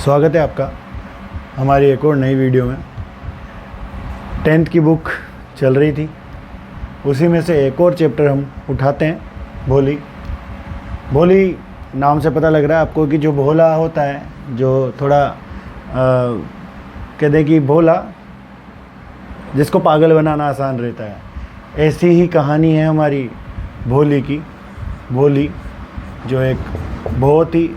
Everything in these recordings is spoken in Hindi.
स्वागत है आपका हमारी एक और नई वीडियो में। 10th की बुक चल रही थी, उसी में से एक और चैप्टर हम उठाते हैं, भोली। भोली नाम से पता लग रहा है आपको कि जो भोला होता है, जो थोड़ा कहते कि भोला, जिसको पागल बनाना आसान रहता है, ऐसी ही कहानी है हमारी भोली की। भोली जो एक बहुत ही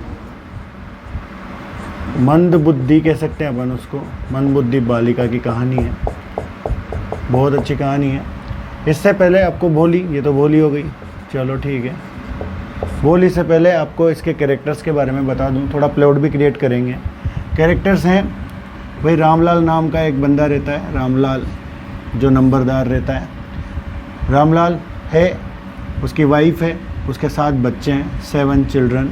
मंद बुद्धि कह सकते हैं अपन उसको, मंद बुद्धि बालिका की कहानी है। बहुत अच्छी कहानी है। इससे पहले आपको भोली, ये तो भोली हो गई, चलो ठीक है। भोली से पहले आपको इसके कैरेक्टर्स के बारे में बता दूं, थोड़ा प्लॉट भी क्रिएट करेंगे। कैरेक्टर्स हैं भाई, रामलाल नाम का एक बंदा रहता है, रामलाल जो नंबरदार रहता है। रामलाल है, उसकी वाइफ है, उसके 7 बच्चे हैं, 7 चिल्ड्रन।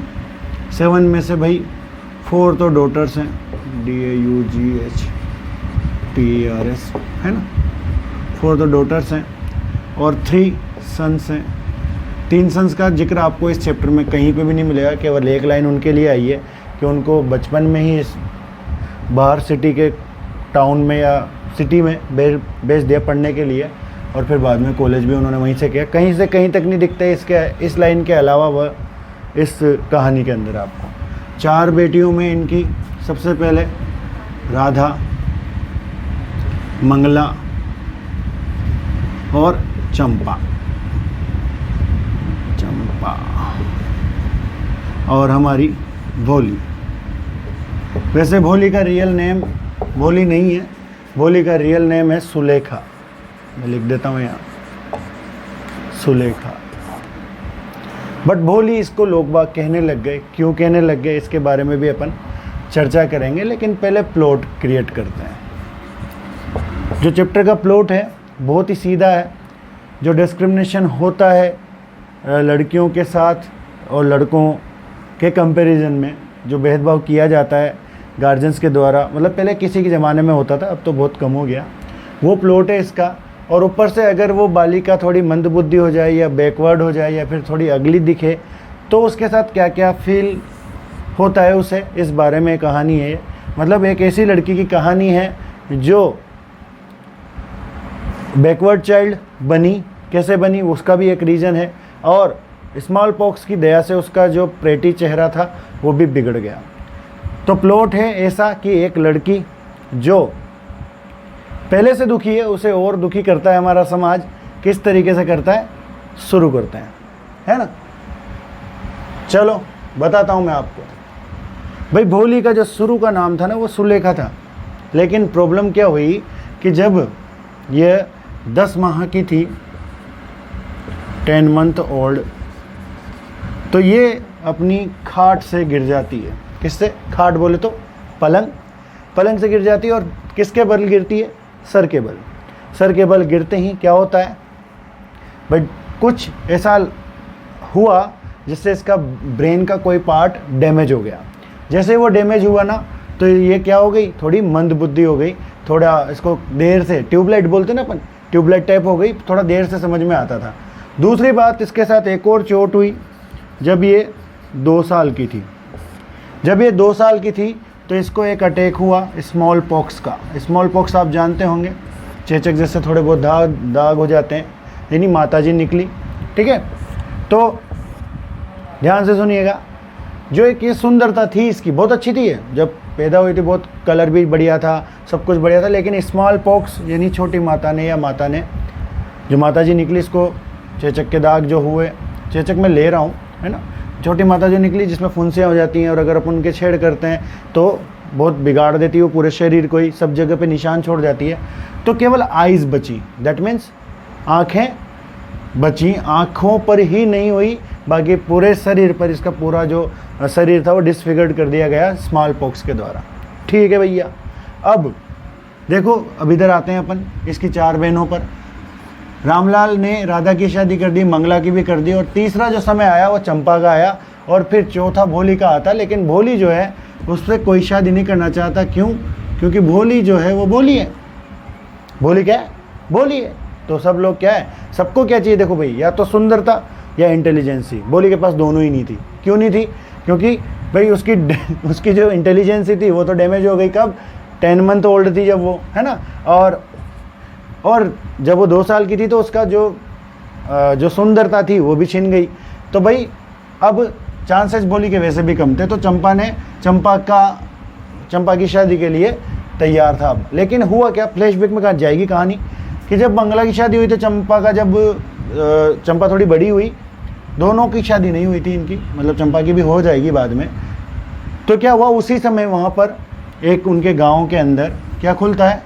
7 में से भाई 4 तो डॉटर्स हैं, DAUGHTERS है ना, 4 तो डॉटर्स हैं और 3 सन्स हैं। 3 सन्स का जिक्र आपको इस चैप्टर में कहीं पे भी नहीं मिलेगा, केवल एक लाइन उनके लिए आई है कि उनको बचपन में ही इस बाहर सिटी के टाउन में या सिटी में भेज दिया पढ़ने के लिए, और फिर बाद में कॉलेज भी उन्होंने वहीं से किया। कहीं से कहीं तक नहीं दिखते इस लाइन के अलावा वह इस कहानी के अंदर आपको। 4 बेटियों में इनकी सबसे पहले राधा, मंगला और चंपा और हमारी भोली। वैसे भोली का रियल नेम भोली नहीं है, भोली का रियल नेम है सुलेखा। मैं लिख देता हूँ यहाँ, सुलेखा। बट भोली इसको लोग बाग कहने लग गए, क्यों कहने लग गए इसके बारे में भी अपन चर्चा करेंगे, लेकिन पहले प्लॉट क्रिएट करते हैं। जो चैप्टर का प्लॉट है बहुत ही सीधा है। जो डिस्क्रिमिनेशन होता है लड़कियों के साथ और लड़कों के कंपैरिजन में, जो भेदभाव किया जाता है गार्जियंस के द्वारा, मतलब पहले किसी के ज़माने में होता था, अब तो बहुत कम हो गया, वो प्लॉट है इसका। और ऊपर से अगर वो बालिका थोड़ी मंदबुद्धि हो जाए या बैकवर्ड हो जाए या फिर थोड़ी अगली दिखे तो उसके साथ क्या क्या फील होता है उसे, इस बारे में कहानी है। मतलब एक ऐसी लड़की की कहानी है जो बैकवर्ड चाइल्ड बनी, कैसे बनी उसका भी एक रीज़न है, और स्मॉल पॉक्स की दया से उसका जो प्रेटी चेहरा था वो भी बिगड़ गया। तो प्लॉट है ऐसा कि एक लड़की जो पहले से दुखी है, उसे और दुखी करता है हमारा समाज। किस तरीके से करता है, शुरू करते हैं, है ना। चलो बताता हूँ मैं आपको। भाई भोली का जो शुरू का नाम था ना वो सुलेखा था, लेकिन प्रॉब्लम क्या हुई कि जब ये 10 माह की थी, 10 मंथ ओल्ड, तो ये अपनी खाट से गिर जाती है। किससे? खाट बोले तो पलंग से गिर जाती है। और किसके बल गिरती है? सर के बल। सर के बल गिरते ही क्या होता है भाई, कुछ ऐसा हुआ जिससे इसका ब्रेन का कोई पार्ट डैमेज हो गया। जैसे वो डैमेज हुआ ना, तो ये क्या हो गई, थोड़ी मंद बुद्धि हो गई, थोड़ा इसको देर से, ट्यूबलाइट बोलते ना अपन, ट्यूबलाइट टाइप हो गई, थोड़ा देर से समझ में आता था। दूसरी बात, इसके साथ एक और चोट हुई जब ये 2 साल की थी। जब ये 2 साल की थी तो इसको एक अटैक हुआ स्मॉल पॉक्स का। स्मॉल पॉक्स आप जानते होंगे, चेचक जैसे थोड़े बहुत दाग हो जाते हैं, यानी माताजी निकली, ठीक है। तो ध्यान से सुनिएगा, जो एक ये सुंदरता थी इसकी बहुत अच्छी थी, ये जब पैदा हुई थी बहुत कलर भी बढ़िया था, सब कुछ बढ़िया था, लेकिन स्मॉल पॉक्स यानी छोटी माता ने या माता ने जो माताजी निकली, इसको चेचक के दाग जो हुए, चेचक में ले रहा हूँ, है ना, छोटी माता जो निकली जिसमें फुंसियाँ हो जाती हैं, और अगर अपन उनके छेड़ करते हैं तो बहुत बिगाड़ देती है वो पूरे शरीर को ही, सब जगह पे निशान छोड़ जाती है। तो केवल आइज़ बची, दैट मीन्स आँखें बची, आँखों पर ही नहीं हुई, बाकी पूरे शरीर पर इसका पूरा जो शरीर था वो डिसफिगर्ड कर दिया गया स्मॉल पॉक्स के द्वारा। ठीक है भैया। अब देखो, अब इधर आते हैं अपन इसकी 4 बहनों पर। रामलाल ने राधा की शादी कर दी, मंगला की भी कर दी, और तीसरा जो समय आया वो चंपा का आया, और फिर चौथा भोली का आता। लेकिन भोली जो है उससे कोई शादी नहीं करना चाहता। क्यों? क्योंकि भोली जो है वो भोली है। भोली क्या है? भोली है। तो सब लोग क्या है, सबको क्या चाहिए? देखो भाई, या तो सुंदरता या इंटेलिजेंसी। भोली के पास दोनों ही नहीं थी। क्यों नहीं थी? क्योंकि भाई उसकी जो इंटेलिजेंसी थी वो तो डैमेज हो गई कब, 10 मंथ ओल्ड थी जब वो, है ना। और जब वो 2 साल की थी तो उसका जो सुंदरता थी वो भी छिन गई। तो भाई अब चांसेस भोली के वैसे भी कम थे, तो चंपा की शादी के लिए तैयार था अब। लेकिन हुआ क्या, फ्लैशबैक में कहाँ जाएगी कहानी, कि जब मंगला की शादी हुई तो चंपा थोड़ी बड़ी हुई, दोनों की शादी नहीं हुई थी इनकी, मतलब चंपा की भी हो जाएगी बाद में। तो क्या हुआ, उसी समय वहाँ पर एक उनके गांव के अंदर क्या खुलता है,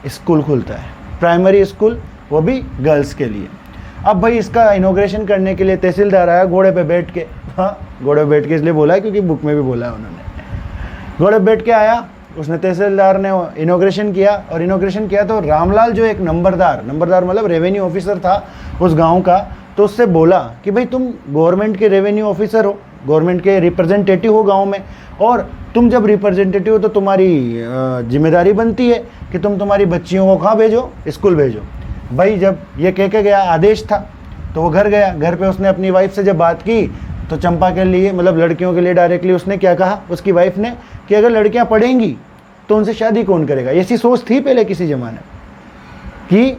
स्कूल खुलता है, प्राइमरी स्कूल, वो भी गर्ल्स के लिए। अब भाई इसका इनॉग्रेशन करने के लिए तहसीलदार आया घोड़े पे बैठ के, हाँ घोड़े पे बैठ के इसलिए बोला है क्योंकि बुक में भी बोला है उन्होंने, घोड़े पे बैठ के आया, उसने तहसीलदार ने इनॉग्रेशन किया। और इनॉग्रेशन किया तो रामलाल जो एक नंबरदार मतलब रेवेन्यू ऑफिसर था उस गांव का, तो उससे बोला कि भाई तुम गवर्नमेंट के रेवेन्यू ऑफिसर हो, गवर्नमेंट के रिप्रेजेंटेटिव हो गांव में, और तुम जब रिप्रेजेंटेटिव हो तो तुम्हारी जिम्मेदारी बनती है कि तुम तुम्हारी बच्चियों को कहाँ भेजो, स्कूल भेजो। भाई जब ये कह के गया, आदेश था, तो वो घर गया। घर पे उसने अपनी वाइफ से जब बात की तो चंपा के लिए, मतलब लड़कियों के लिए डायरेक्टली उसने क्या कहा, उसकी वाइफ ने, कि अगर लड़कियां पढ़ेंगी तो उनसे शादी कौन करेगा। ऐसी सोच थी पहले किसी ज़माने कि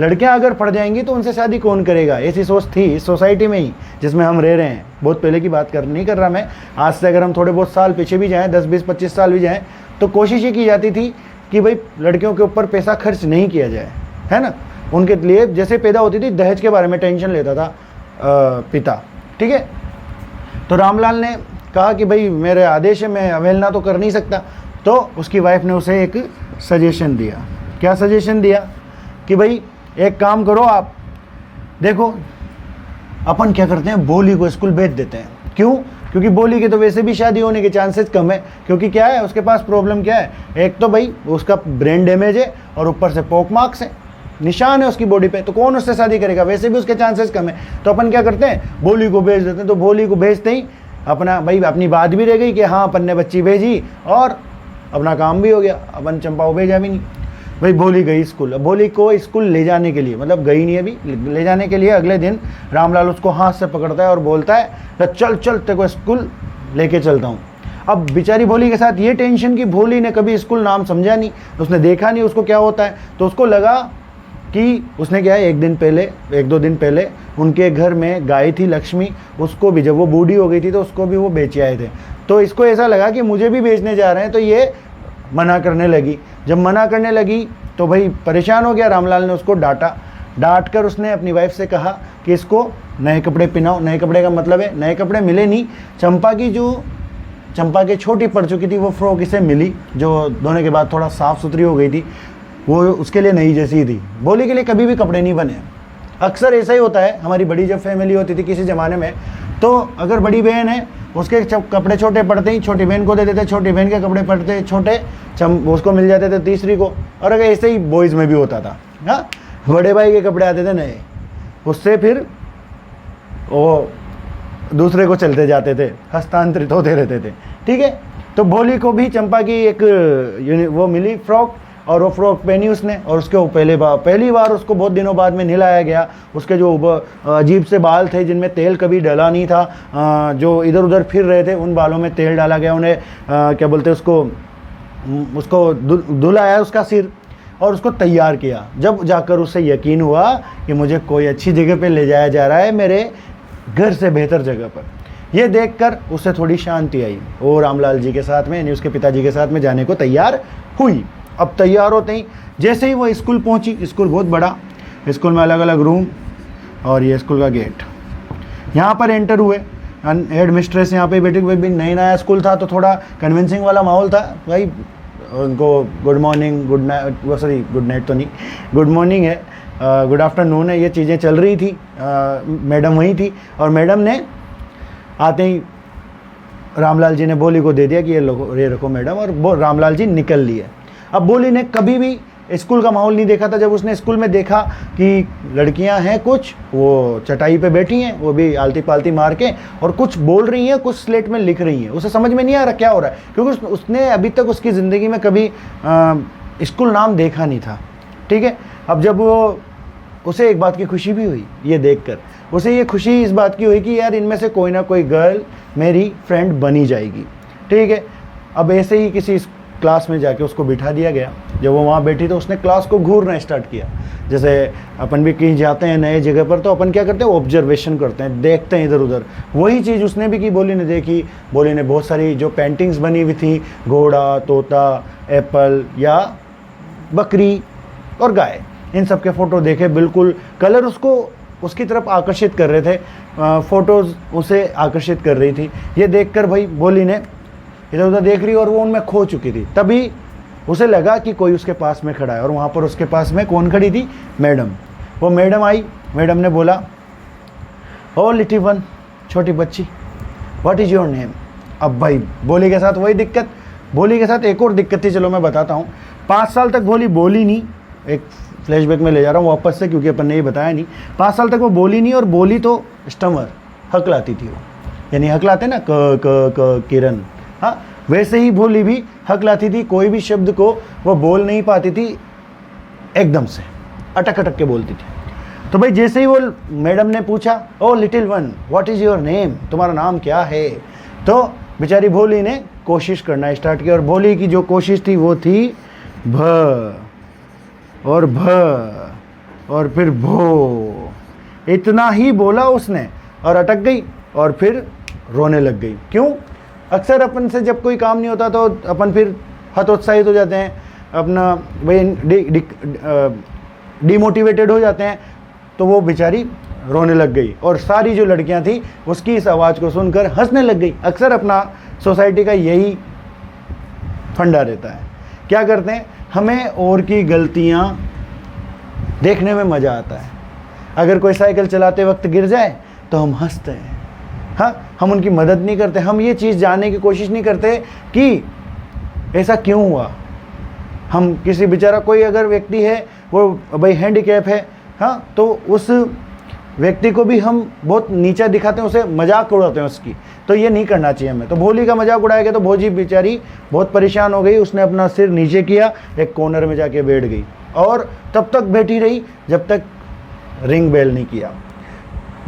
लड़कियां अगर पढ़ जाएंगी तो उनसे शादी कौन करेगा, ऐसी सोच थी इस सोसाइटी में ही जिसमें हम रह रहे हैं। बहुत पहले की बात नहीं कर रहा मैं, आज से अगर हम थोड़े बहुत साल पीछे भी जाएँ, 10, 20, 25 साल भी जाएँ, तो कोशिश ये की जाती थी कि भाई लड़कियों के ऊपर पैसा खर्च नहीं किया जाए, है ना। उनके लिए जैसे पैदा होती थी, दहेज के बारे में टेंशन लेता था पिता, ठीक है। तो रामलाल ने कहा कि भाई मेरे आदेश है, मैं अवहेलना तो कर नहीं सकता। तो उसकी वाइफ ने उसे एक सजेशन दिया। क्या सजेशन दिया, कि भाई एक काम करो आप, देखो अपन क्या करते हैं, बोली को स्कूल भेज देते हैं। क्यों, क्योंकि बोली के तो वैसे भी शादी होने के चांसेस कम है, क्योंकि क्या है उसके पास प्रॉब्लम क्या है, एक तो भाई उसका ब्रेन डैमेज है और ऊपर से पोक मार्क्स है, निशान है उसकी बॉडी पे, तो कौन उससे शादी करेगा, वैसे भी उसके चांसेस कम है। तो अपन क्या करते हैं, बोली को भेज देते हैं। तो बोली को भेजते ही अपना भाई अपनी बात भी रह गई कि हाँ अपन ने बच्ची भेजी और अपना काम भी हो गया, अपन चंपा को भेजा भी नहीं। भाई बोली गई स्कूल। अब बोली को स्कूल ले जाने के लिए, मतलब गई नहीं अभी, ले जाने के लिए अगले दिन रामलाल उसको हाथ से पकड़ता है और बोलता है चल चल तेरे को स्कूल लेके चलता हूँ। अब बेचारी भोली के साथ ये टेंशन कि भोली ने कभी स्कूल नाम समझा नहीं, उसने देखा नहीं उसको क्या होता है। तो उसको लगा कि उसने क्या है, 1-2 दिन पहले उनके घर में गाय थी लक्ष्मी, उसको भी जब वो बूढ़ी हो गई थी तो उसको भी वो बेचे आए थे। तो इसको ऐसा लगा कि मुझे भी बेचने जा रहे हैं, तो ये मना करने लगी। जब मना करने लगी तो भाई परेशान हो गया, रामलाल ने उसको डांट कर उसने अपनी वाइफ से कहा कि इसको नए कपड़े पहनाओ। नए कपड़े का मतलब है नए कपड़े मिले नहीं, चंपा की छोटी पड़ चुकी थी वो फ्रॉक इसे मिली, जो धोने के बाद थोड़ा साफ़ सुथरी हो गई थी, वो उसके लिए नई जैसी थी। बोली के लिए कभी भी कपड़े नहीं बने। अक्सर ऐसा ही होता है, हमारी बड़ी जब फैमिली होती थी किसी ज़माने में, तो अगर बड़ी बहन है उसके कपड़े छोटे पड़ते ही छोटी बहन को दे देते, छोटी बहन के कपड़े पड़ते छोटे उसको मिल जाते थे तीसरी को। और अगर ऐसे ही बॉयज़ में भी होता था, हाँ बड़े भाई के कपड़े आते थे नए, उससे फिर वो दूसरे को चलते जाते थे, हस्तांतरित होते रहते थे, ठीक है। तो भोली को भी चंपा की एक वो मिली फ्रॉक, और वो फ्रॉक पहनी उसने, और उसके पहली बार उसको बहुत दिनों बाद में नहलाया गया। उसके जो अजीब से बाल थे जिनमें तेल कभी डला नहीं था, जो इधर उधर फिर रहे थे, उन बालों में तेल डाला गया। उन्हें क्या बोलते उसको धुलाया उसका सिर और उसको तैयार किया। जब जाकर उसे यकीन हुआ कि मुझे कोई अच्छी जगह पे ले जाया जा रहा है, मेरे घर से बेहतर जगह पर, यह देखकर उसे थोड़ी शांति आई। वो रामलाल जी के साथ में, यानी उसके पिताजी के साथ में जाने को तैयार हुई। अब तैयार होते ही जैसे ही वो स्कूल पहुंची, स्कूल बहुत बड़ा, स्कूल में अलग अलग रूम और ये स्कूल का गेट, यहाँ पर एंटर हुए। हेड मिस्ट्रेस यहाँ पे बैठी हुई, भी नया स्कूल था तो थोड़ा कन्विंसिंग वाला माहौल था भाई। उनको गुड मॉर्निंग, गुड नाइट तो नहीं, गुड मॉर्निंग है, गुड आफ्टरनून है, ये चीज़ें चल रही थी। मैडम वहीं थी और मैडम ने आते ही रामलाल जी ने बोली को दे दिया कि ये रखो मैडम, और रामलाल जी निकल लिए। अब बोली ने कभी भी स्कूल का माहौल नहीं देखा था। जब उसने स्कूल में देखा कि लड़कियां हैं कुछ, वो चटाई पे बैठी हैं, वो भी आलती पालती मार के, और कुछ बोल रही हैं, कुछ स्लेट में लिख रही हैं, उसे समझ में नहीं आ रहा क्या हो रहा है, क्योंकि उसने अभी तक उसकी ज़िंदगी में कभी स्कूल नाम देखा नहीं था, ठीक है। अब जब वो उसे एक बात की खुशी भी हुई ये देखकर, उसे ये खुशी इस बात की हुई कि यार इनमें से कोई ना कोई गर्ल मेरी फ्रेंड बनी जाएगी, ठीक है। अब ऐसे ही किसी क्लास में जाके उसको बिठा दिया गया। जब वो वहाँ बैठी तो उसने क्लास को घूरना स्टार्ट किया। जैसे अपन भी कहीं जाते हैं नए जगह पर तो अपन क्या करते हैं, ऑब्जर्वेशन करते हैं, देखते हैं इधर उधर। वही चीज़ उसने भी की, बोली ने देखी। बोली ने बहुत सारी जो पेंटिंग्स बनी हुई थी, घोड़ा, तोता, एप्पल या बकरी और गाय, इन सब के फ़ोटो देखे। बिल्कुल कलर उसको उसकी तरफ आकर्षित कर रहे थे, फ़ोटोज़ उसे आकर्षित कर रही थी। ये देखकर भाई बोली ने इधर उधर देख रही और वो उनमें खो चुकी थी। तभी उसे लगा कि कोई उसके पास में खड़ा है और वहाँ पर उसके पास में कौन खड़ी थी, मैडम। वो मैडम आई। मैडम ने बोला, ओ लिटिल वन, छोटी बच्ची, व्हाट इज़ योर नेम। अब भाई बोली के साथ वही दिक्कत, बोली के साथ एक और दिक्कत थी, चलो मैं बताता हूँ। 5 साल तक बोली बोली नहीं, एक फ्लैशबैक में ले जा रहा हूँ वापस से क्योंकि अपन ने ये बताया नहीं। 5 साल तक वो बोली नहीं, और बोली तो स्टमर, हकलाती थी वो, यानी हकलाते ना क किरण, हाँ वैसे ही बोली भी हकलाती थी। कोई भी शब्द को वो बोल नहीं पाती थी, एकदम से अटक अटक के बोलती थी। तो भाई जैसे ही वो मैडम ने पूछा, O little one, what is your name, तुम्हारा नाम क्या है, तो बेचारी भोली ने कोशिश करना स्टार्ट किया। और भोली की जो कोशिश थी वो थी भ और भ और फिर भो, इतना ही बोला उसने और अटक गई और फिर रोने लग गई। क्यों? अक्सर अपन से जब कोई काम नहीं होता तो अपन फिर हतोत्साहित हो जाते हैं, अपना भाई डिमोटिवेटेड हो जाते हैं। तो वो बेचारी रोने लग गई और सारी जो लड़कियां थी उसकी इस आवाज़ को सुनकर हंसने लग गई। अक्सर अपना सोसाइटी का यही फंडा रहता है। क्या करते हैं, हमें और की गलतियां देखने में मज़ा आता है। अगर कोई साइकिल चलाते वक्त गिर जाए तो हम हंसते हैं, हाँ, हम उनकी मदद नहीं करते। हम ये चीज़ जानने की कोशिश नहीं करते कि ऐसा क्यों हुआ। हम किसी बेचारा कोई अगर व्यक्ति है वो भाई हैंडीकैप है, हाँ, तो उस व्यक्ति को भी हम बहुत नीचा दिखाते हैं, उसे मजाक उड़ाते हैं उसकी। तो ये नहीं करना चाहिए हमें। तो भोली का मजाक उड़ाया गया तो भोजी बेचारी बहुत परेशान हो गई। उसने अपना सिर नीचे किया, एक कॉर्नर में जाके बैठ गई और तब तक बैठी रही जब तक रिंग बेल नहीं किया।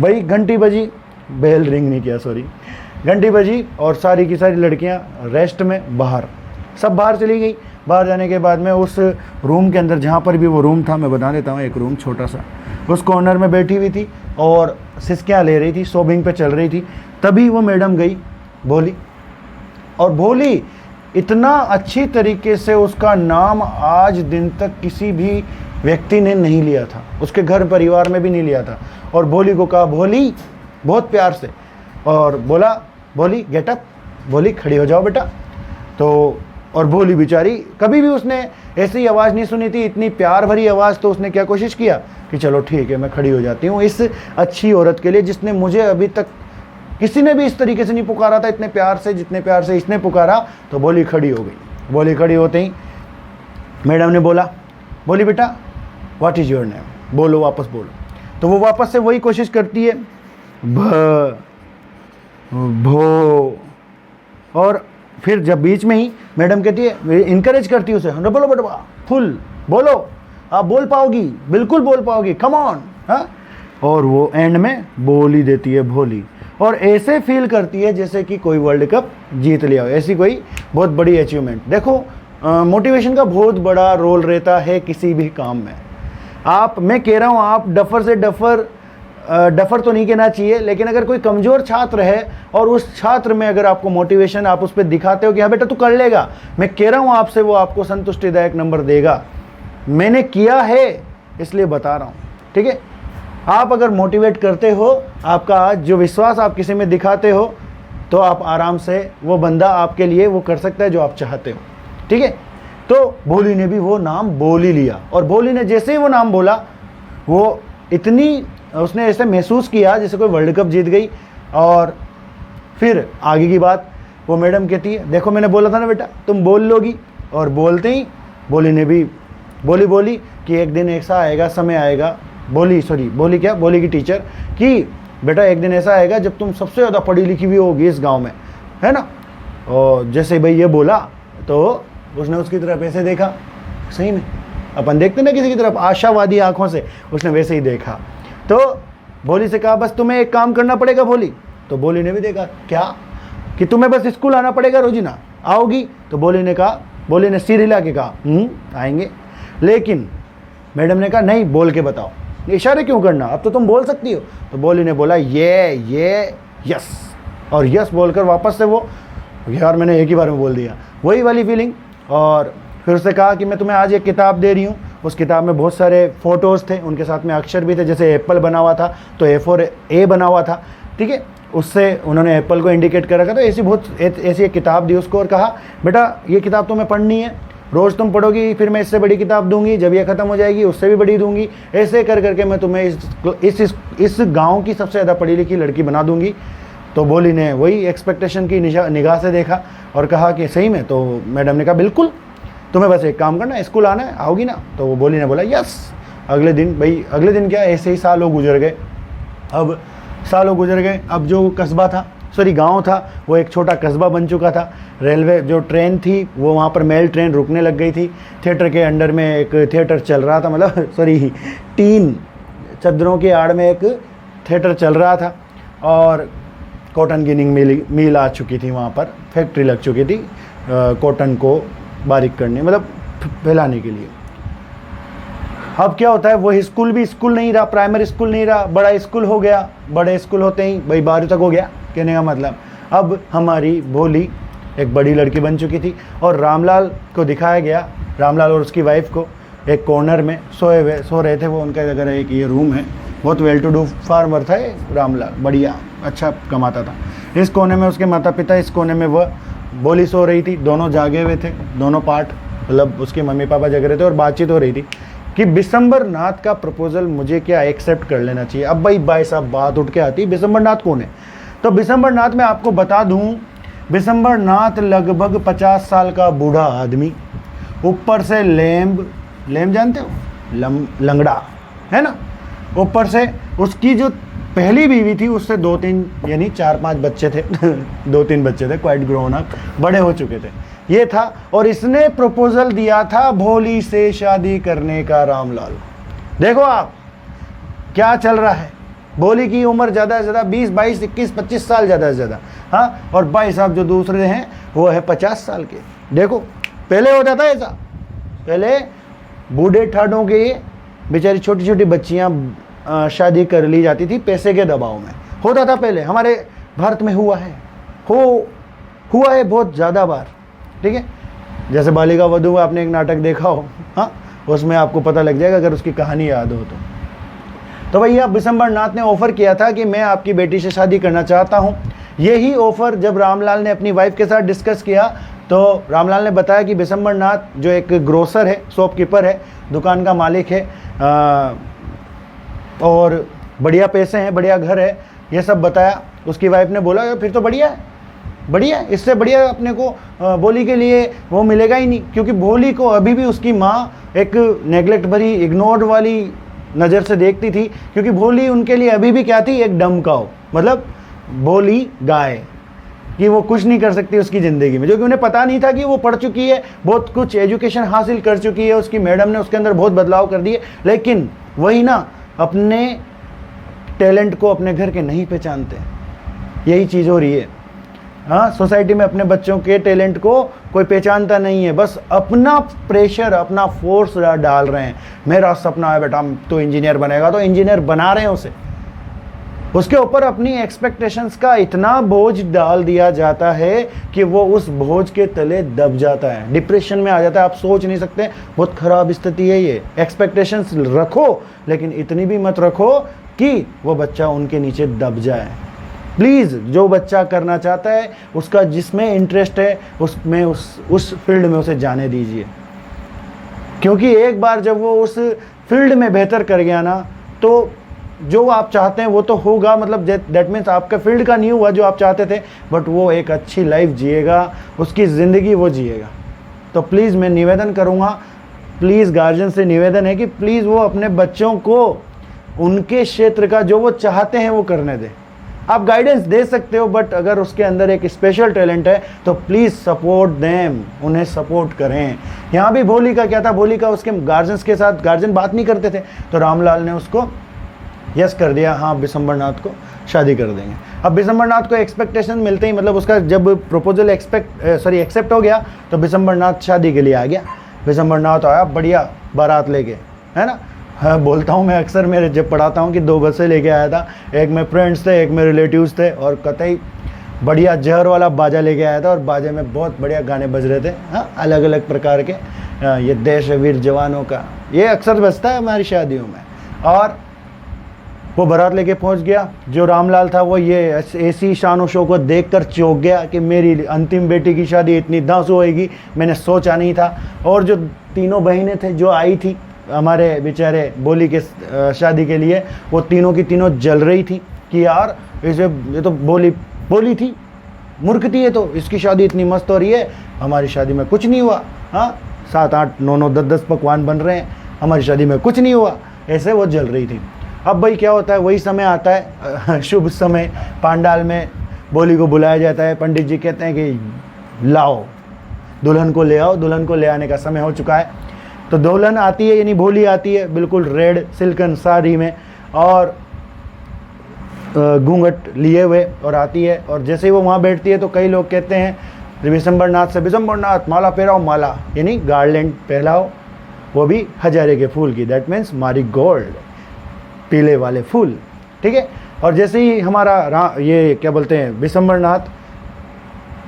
भाई घंटी बजी, बेल रिंग नहीं किया, सॉरी, घंटी बजी और सारी की सारी लड़कियां रेस्ट में बाहर, सब बाहर चली गई। बाहर जाने के बाद में उस रूम के अंदर, जहाँ पर भी वो रूम था, मैं बता देता हूँ, एक रूम छोटा सा, उस कॉर्नर में बैठी हुई थी और सिसकियाँ ले रही थी, सोबिंग पे चल रही थी। तभी वो मैडम गई भोली, और भोली इतना अच्छी तरीके से, उसका नाम आज दिन तक किसी भी व्यक्ति ने नहीं लिया था, उसके घर परिवार में भी नहीं लिया था। और भोली को कहा भोली, बहुत प्यार से, और बोला भोली गेट अप, भोली खड़ी हो जाओ बेटा। तो और भोली बेचारी, कभी भी उसने ऐसी आवाज़ नहीं सुनी थी, इतनी प्यार भरी आवाज़। तो उसने क्या कोशिश किया कि चलो ठीक है, मैं खड़ी हो जाती हूँ इस अच्छी औरत के लिए, जिसने मुझे अभी तक किसी ने भी इस तरीके से नहीं पुकारा था, इतने प्यार से, जितने प्यार से इसने पुकारा। तो भोली खड़ी हो गई। भोली खड़ी होते ही मैडम ने बोला, बोली बेटा व्हाट इज़ योर नेम, बोलो, वापस बोलो। तो वो वापस से वही कोशिश करती है, भ भो, और फिर जब बीच में ही मैडम कहती है, इनकरेज करती है उसे, बोलो बेटा फुल बोलो, आप बोल पाओगी, बिल्कुल बोल पाओगी, कम ऑन, हाँ। और वो एंड में बोल ही देती है भोली, और ऐसे फील करती है जैसे कि कोई वर्ल्ड कप जीत लिया हो, ऐसी कोई बहुत बड़ी अचीवमेंट। देखो मोटिवेशन का बहुत बड़ा रोल रहता है किसी भी काम में। मैं कह रहा हूँ, आप डफर से डफर तो नहीं कहना चाहिए, लेकिन अगर कोई कमज़ोर छात्र है और उस छात्र में अगर आपको मोटिवेशन, आप उस पर दिखाते हो कि हाँ बेटा तू कर लेगा, मैं कह रहा हूँ आपसे, वो आपको संतुष्टिदायक नंबर देगा। मैंने किया है इसलिए बता रहा हूँ, ठीक है। आप अगर मोटिवेट करते हो, आपका जो विश्वास आप किसी में दिखाते हो, तो आप आराम से, वो बंदा आपके लिए वो कर सकता है जो आप चाहते हो, ठीक है। तो भोली ने भी वो नाम बोल ही लिया, और भोली ने जैसे ही वो नाम बोला, वो इतनी, उसने ऐसे महसूस किया जैसे कोई वर्ल्ड कप जीत गई। और फिर आगे की बात, वो मैडम कहती है, देखो मैंने बोला था ना बेटा तुम बोल लोगी। और बोलते ही भोली ने भी बोली कि एक दिन ऐसा आएगा, समय आएगा, बोली की टीचर, कि बेटा एक दिन ऐसा आएगा जब तुम सबसे ज़्यादा पढ़ी लिखी हुई होगी इस गांव में, है ना। और जैसे भाई ये बोला तो उसने उसकी तरफ ऐसे देखा, सही में अपन देखते ना किसी की तरफ आशावादी आंखों से, उसने वैसे ही देखा। तो भोली से कहा बस तुम्हें एक काम करना पड़ेगा भोली। तो भोली ने भी देखा क्या, कि तुम्हें बस स्कूल आना पड़ेगा रोजीना, आओगी? तो भोली ने कहा, भोली ने सिर हिला के कहा आएंगे। लेकिन मैडम ने कहा नहीं, बोल के बताओ। इशारे क्यों करना, अब तो तुम बोल सकती हो। तो भोली ने बोला ये यस, और यस बोलकर वापस से वो, यार मैंने एक ही बार में बोल दिया, वही वाली फीलिंग। और फिर उससे कहा कि मैं तुम्हें आज एक किताब दे रही हूँ। उस किताब में बहुत सारे फ़ोटोज़ थे, उनके साथ में अक्षर भी थे, जैसे एप्पल बना हुआ था तो A बना हुआ था, ठीक है, उससे उन्होंने एप्पल को इंडिकेट कर रखा। तो ऐसी एक किताब दी उसको और कहा बेटा ये किताब तुम्हें पढ़नी है, रोज़ तुम पढ़ोगी, फिर मैं इससे बड़ी किताब दूंगी, जब ये ख़त्म हो जाएगी उससे भी बड़ी दूंगी, ऐसे कर करके मैं तुम्हें इस गाँव की सबसे ज़्यादा पढ़ी लिखी लड़की बना दूंगी। तो भोली ने वही एक्सपेक्टेशन की निगाह से देखा और कहा कि सही में? तो मैडम ने कहा बिल्कुल, तुम्हें बस एक काम करना है, स्कूल आना है, आओगी ना? तो वो भोली ने बोला यस। अगले दिन क्या, ऐसे ही सालों गुजर गए। अब जो कस्बा था, सॉरी गांव था, वो एक छोटा कस्बा बन चुका था। रेलवे जो ट्रेन थी वो वहाँ पर मेल ट्रेन रुकने लग गई थी। थिएटर के अंडर में एक थिएटर चल रहा था, मतलब सॉरी 3 चद्दरों की आड़ में एक थिएटर चल रहा था। और कॉटन गिनिंग मिल आ चुकी थी, वहाँ पर फैक्ट्री लग चुकी थी कॉटन को बारीक करने, मतलब फैलाने के लिए। अब क्या होता है, वो स्कूल भी स्कूल नहीं रहा, प्राइमरी स्कूल नहीं रहा, बड़ा स्कूल हो गया। बड़े स्कूल होते ही भाई 12वीं तक हो गया, कहने का मतलब अब हमारी भोली एक बड़ी लड़की बन चुकी थी। और रामलाल को दिखाया गया, रामलाल और उसकी वाइफ को एक कॉर्नर में सो रहे थे वो। उनका अगर एक ये रूम है, बहुत वेल टू डू फार्मर था रामलाल, बढ़िया अच्छा कमाता था। इस कोने में उसके माता पिता, इस कोने में वह भोली सो रही थी। दोनों जागे हुए थे, दोनों पार्ट, मतलब उसके मम्मी पापा जग रहे थे और बातचीत हो रही थी कि बिशंबर नाथ का प्रपोजल मुझे क्या एक्सेप्ट कर लेना चाहिए। अब भाई साहब बात उठ के आती, बिशंबर नाथ कौन है? तो बिशंबर नाथ मैं आपको बता दूं, बिशंबर नाथ लगभग 50 साल का बूढ़ा आदमी, ऊपर से लेम जानते हो, लंगड़ा है ना, ऊपर से उसकी जो पहली बीवी थी उससे 2-3 यानी 4-5 बच्चे थे 2-3 बच्चे थे, क्वाइट ग्रोन अप, बड़े हो चुके थे ये था। और इसने प्रपोजल दिया था भोली से शादी करने का रामलाल। देखो आप क्या चल रहा है, भोली की उम्र ज़्यादा से ज़्यादा 20, 22, 21, 25 साल ज़्यादा से ज़्यादा, हाँ, और भाई साहब जो दूसरे हैं वो है 50 साल के। देखो पहले होता था ऐसा, पहले बूढ़े ठाडों के बेचारी छोटी छोटी बच्चियाँ शादी कर ली जाती थी पैसे के दबाव में, होता था पहले, हमारे भारत में हुआ है बहुत ज़्यादा बार, ठीक है। जैसे बालिका वधू आपने एक नाटक देखा हो, हाँ, उसमें आपको पता लग जाएगा अगर उसकी कहानी याद हो तो भैया बिशंबर नाथ ने ऑफ़र किया था कि मैं आपकी बेटी से शादी करना चाहता हूँ। यही ऑफ़र जब रामलाल ने अपनी वाइफ के साथ डिस्कस किया तो रामलाल ने बताया कि बिशंबर नाथ जो एक ग्रोसर है, शॉपकीपर है, दुकान का मालिक है, और बढ़िया पैसे हैं, बढ़िया घर है, ये सब बताया। उसकी वाइफ ने बोला फिर तो बढ़िया है, इससे बढ़िया अपने को भोली के लिए वो मिलेगा ही नहीं, क्योंकि भोली को अभी भी उसकी माँ एक नेगलेक्ट भरी, इग्नोर्ड वाली नज़र से देखती थी, क्योंकि भोली उनके लिए अभी भी क्या थी, एक डम काऊ, मतलब भोली गाय, कि वो कुछ नहीं कर सकती उसकी ज़िंदगी में, जो कि उन्हें पता नहीं था कि वो पढ़ चुकी है, बहुत कुछ एजुकेशन हासिल कर चुकी है, उसकी मैडम ने उसके अंदर बहुत बदलाव कर दिए, लेकिन वही ना, अपने टैलेंट को अपने घर के नहीं पहचानते। यही चीज़ हो रही है, हाँ, सोसाइटी में अपने बच्चों के टैलेंट को कोई पहचानता नहीं है, बस अपना प्रेशर, अपना फोर्स डाल रहे हैं। मेरा सपना है बेटा तो इंजीनियर बनेगा, तो इंजीनियर बना रहे हैं उसे, उसके ऊपर अपनी एक्सपेक्टेशंस का इतना बोझ डाल दिया जाता है कि वो उस बोझ के तले दब जाता है, डिप्रेशन में आ जाता है। आप सोच नहीं सकते, बहुत ख़राब स्थिति है ये। एक्सपेक्टेशंस रखो, लेकिन इतनी भी मत रखो कि वो बच्चा उनके नीचे दब जाए। प्लीज़, जो बच्चा करना चाहता है, उसका जिसमें इंटरेस्ट है, उसमें उस फील्ड में उसे जाने दीजिए, क्योंकि एक बार जब वो उस फील्ड में बेहतर कर गया ना, तो जो आप चाहते हैं वो तो होगा, मतलब दैट मीन्स आपका फील्ड का नहीं हुआ जो आप चाहते थे, बट वो एक अच्छी लाइफ जिएगा, उसकी ज़िंदगी वो जिएगा। तो प्लीज़ मैं निवेदन करूँगा, प्लीज़ गार्जियन से निवेदन है कि प्लीज़ वो अपने बच्चों को उनके क्षेत्र का जो वो चाहते हैं वो करने दें। आप गाइडेंस दे सकते हो, बट अगर उसके अंदर एक स्पेशल टैलेंट है तो प्लीज़ सपोर्ट देम, उन्हें सपोर्ट करें। यहाँ भी भोली का क्या था, भोली का उसके गार्जियंस के साथ, गार्जियन बात नहीं करते थे, तो रामलाल ने उसको यस कर दिया, हाँ बिशंबरनाथ को शादी कर देंगे। अब बिशंबरनाथ को एक्सपेक्टेशन मिलते ही, मतलब उसका जब प्रपोजल एक्सेप्ट हो गया तो बिशंबरनाथ शादी के लिए आ गया। बिशंबरनाथ आया बढ़िया बारात लेके, है ना। हाँ, बोलता हूँ मैं अक्सर, मेरे जब पढ़ाता हूँ कि 2 बसें लेके आया था, एक में फ्रेंड्स थे, एक में रिलेटिव्स थे, और कतई बढ़िया जहर वाला बाजा लेके आया था, और बाजे में बहुत बढ़िया गाने बज रहे थे, हाँ अलग अलग प्रकार के। ये देश है वीर जवानों का, ये अक्सर बजता है हमारी शादियों में। और वो बारात लेके पहुंच गया। जो रामलाल था वो ये ऐसी शान शो को देखकर चौंक गया कि मेरी अंतिम बेटी की शादी इतनी धांसू होएगी, मैंने सोचा नहीं था। और जो तीनों बहनें थे जो आई थी हमारे बेचारे बोली के शादी के लिए, वो तीनों की तीनों जल रही थी कि यार इसे, ये तो बोली थी, मूर्ख थी ये, तो इसकी शादी इतनी मस्त हो रही है, हमारी शादी में कुछ नहीं हुआ। हाँ 7, 8, 9, 10 पकवान बन रहे हैं, हमारी शादी में कुछ नहीं हुआ, ऐसे वो जल रही थी। अब भाई क्या होता है, वही समय आता है शुभ समय, पांडाल में बोली को बुलाया जाता है। पंडित जी कहते हैं कि लाओ दुल्हन को ले आओ, दुल्हन को ले आने का समय हो चुका है। तो दुल्हन आती है, यानी भोली आती है, बिल्कुल रेड सिल्कन साड़ी में और घूंघट लिए हुए और आती है। और जैसे ही वो वहाँ बैठती है तो कई लोग कहते हैं बिशंबरनाथ से, बिशंबरनाथ माला पहराओ, माला यानी गार्लैंड पहनाओ, वो भी हजारे के फूल की, दैट मीन्स मारीगोल्ड, पीले वाले फूल, ठीक है। और जैसे ही हमारा ये क्या बोलते हैं बिशंबरनाथ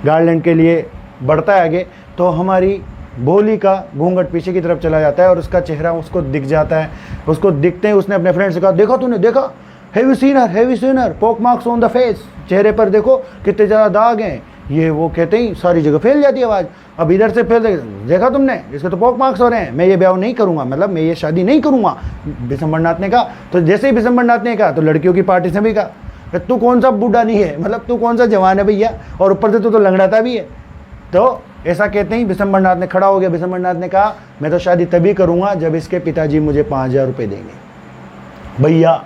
गार्लैंड के लिए बढ़ता है आगे, तो हमारी भोली का घूंघट पीछे की तरफ चला जाता है और उसका चेहरा उसको दिख जाता है। उसको दिखते ही उसने अपने फ्रेंड से कहा, देखा तूने, देखा, हैव यू सीन हर, पोक मार्क्स ऑन द फेस, चेहरे पर देखो कितने ज़्यादा दाग हैं। ये वो कहते ही सारी जगह फैल जाती है आवाज़। अब इधर से फैल, देखा तुमने, इसके तो पोक मार्क्स हो रहे हैं, मैं ये ब्याह नहीं करूँगा, मतलब मैं ये शादी नहीं करूँगा, बिशंबरनाथ ने कहा। तो जैसे ही बिशंबरनाथ ने कहा तो लड़कियों की पार्टी से भी कहा, तू कौन सा बूढ़ा नहीं है, मतलब तू कौन सा जवान है भैया, और ऊपर से तू तो लंगड़ाता भी है। तो ऐसा कहते ही बिशंबरनाथ ने खड़ा हो गया। बिशंबरनाथ ने कहा, मैं तो शादी तभी करूँगा जब इसके पिताजी मुझे 5,000 रुपये देंगे। भैया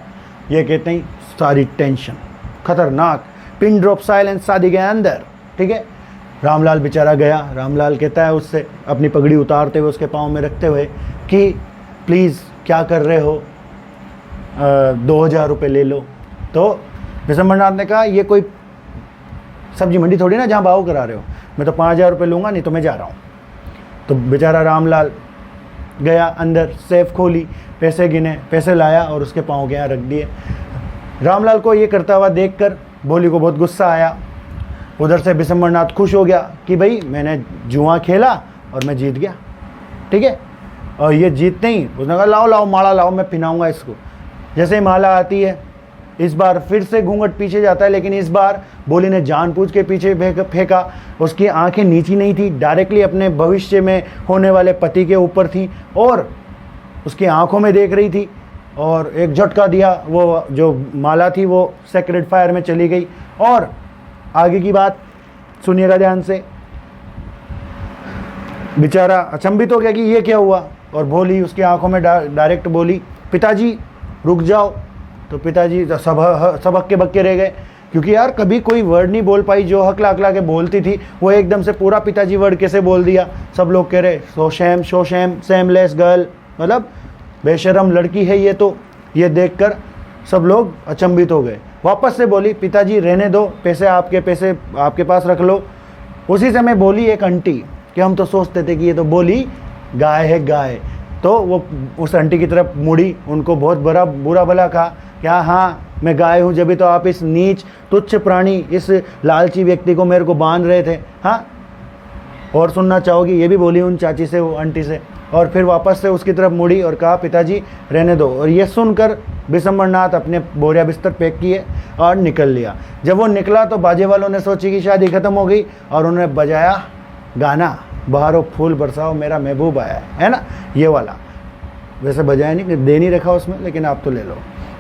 ये कहते ही सारी टेंशन खतरनाक, पिन ड्रॉप साइलेंस शादी के अंदर, ठीक है। रामलाल बेचारा गया। रामलाल कहता है उससे, अपनी पगड़ी उतारते हुए उसके पाँव में रखते हुए कि प्लीज़ क्या कर रहे हो, 2,000 रुपये ले लो। तो बिशंबरनाथ ने कहा, ये कोई सब्जी मंडी थोड़ी ना जहाँ भाव करा रहे हो, मैं तो 5,000 रुपये लूँगा, नहीं तो मैं जा रहा हूँ। तो बेचारा रामलाल गया अंदर, सेफ खोली, पैसे गिने, पैसे लाया और उसके पाँव के यहाँ रख दिए। रामलाल को ये करता हुआ देखकर भोली को बहुत गुस्सा आया। उधर से बिशंबरनाथ खुश हो गया कि भाई मैंने जुआ खेला और मैं जीत गया, ठीक है। और ये जीतते ही उसने कहा, लाओ लाओ माला लाओ, मैं पिनाऊंगा इसको। जैसे ही माला आती है, इस बार फिर से घूंघट पीछे जाता है, लेकिन इस बार भोली ने जानबूझ के पीछे फेंका। उसकी आंखें नीची नहीं थी, डायरेक्टली अपने भविष्य में होने वाले पति के ऊपर थी और उसकी आंखों में देख रही थी। और एक झटका दिया, वो जो माला थी वो सेक्रेट फायर में चली गई। और आगे की बात सुनिएगा ध्यान से। बेचारा अचंभित हो गया कि ये क्या हुआ, और भोली उसकी आंखों में डायरेक्ट बोली, पिताजी रुक जाओ। तो पिताजी सब हक्के बक्के रह गए, क्योंकि यार कभी कोई वर्ड नहीं बोल पाई जो हकला हकला के बोलती थी, वो एकदम से पूरा पिताजी वर्ड कैसे बोल दिया। सब लोग कह रहे सो शैम, सेमलेस गर्ल, मतलब बेशरम लड़की है ये। तो ये देखकर सब लोग अचंभित हो गए। वापस से बोली, पिताजी रहने दो, पैसे आपके पास रख लो। उसी समय बोली एक आंटी कि हम तो सोचते थे कि ये तो बोली गाय है गाय। तो वो उस आंटी की तरफ मुड़ी, उनको बहुत बुरा भला कहा, क्या हाँ मैं गाय हूँ, जब भी तो आप इस नीच तुच्छ प्राणी, इस लालची व्यक्ति को मेरे को बांध रहे थे। हाँ, और सुनना चाहोगी, ये भी बोली उन चाची से, वो आंटी से। और फिर वापस से उसकी तरफ मुड़ी और कहा, पिताजी रहने दो। और ये सुनकर बिशंबरनाथ अपने बोरिया बिस्तर पैक किए और निकल लिया। जब वो निकला तो बाजे वालों ने सोची कि शादी ख़त्म हो गई, और उन्होंने बजाया गाना, बहारो फूल बरसाओ मेरा महबूब आया है ना, ये वाला। वैसे बजाया नहीं, दे नहीं रखा उसमें, लेकिन आप तो ले लो,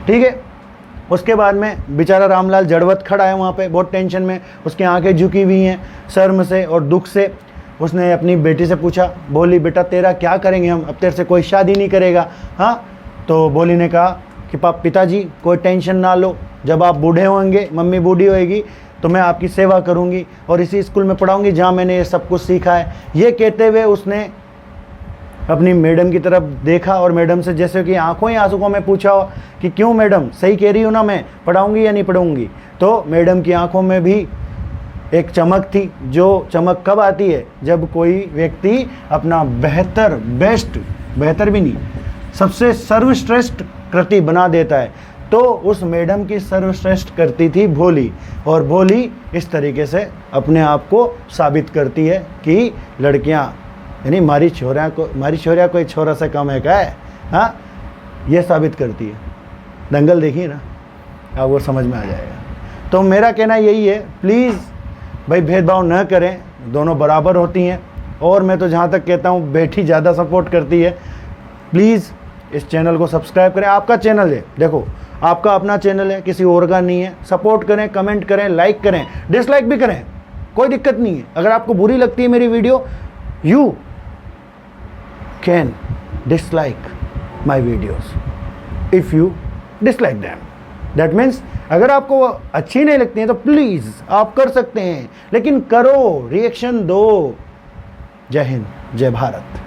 ठीक है। उसके बाद में बेचारा रामलाल जड़वत खड़ा है वहाँ पे, बहुत टेंशन में, उसकी आंखें झुकी हुई हैं शर्म से और दुख से। उसने अपनी बेटी से पूछा, बोली बेटा तेरा क्या करेंगे हम, अब तेरे से कोई शादी नहीं करेगा। हाँ, तो बोली ने कहा कि पिताजी कोई टेंशन ना लो, जब आप बूढ़े होंगे, मम्मी बूढ़ी होएगी, तो मैं आपकी सेवा करूँगी और इसी स्कूल में पढ़ाऊँगी जहाँ मैंने ये सब कुछ सीखा है। ये कहते हुए उसने अपनी मैडम की तरफ देखा और मैडम से जैसे कि आंखों ही आंसुओं में पूछा कि क्यों मैडम, सही कह रही हूँ ना, मैं पढ़ाऊँगी या नहीं पढ़ाऊँगी। तो मैडम की आंखों में भी एक चमक थी, जो चमक कब आती है, जब कोई व्यक्ति अपना बेस्ट, बेहतर भी नहीं, सबसे सर्वश्रेष्ठ कृति बना देता है। तो उस मैडम की सर्वश्रेष्ठ कृति थी भोली, और भोली इस तरीके से अपने आप को साबित करती है कि लड़कियां, यानी मारी छोरिया कोई छोरा से कम है क्या है, हाँ, ये साबित करती है। दंगल देखिए ना, अब वो समझ में आ जाएगा। तो मेरा कहना यही है, प्लीज़ भाई भेदभाव न करें, दोनों बराबर होती हैं। और मैं तो जहाँ तक कहता हूँ बेटी ज़्यादा सपोर्ट करती है। प्लीज़ इस चैनल को सब्सक्राइब करें, आपका चैनल है, देखो आपका अपना चैनल है, किसी और का नहीं है। सपोर्ट करें, कमेंट करें, लाइक करें, डिसलाइक भी करें, कोई दिक्कत नहीं है। अगर आपको बुरी लगती है मेरी video, you can dislike my videos if you dislike them. That means अगर आपको अच्छी नहीं लगती है तो प्लीज़ आप कर सकते हैं, लेकिन करो, रिएक्शन दो। जय हिंद, जय भारत।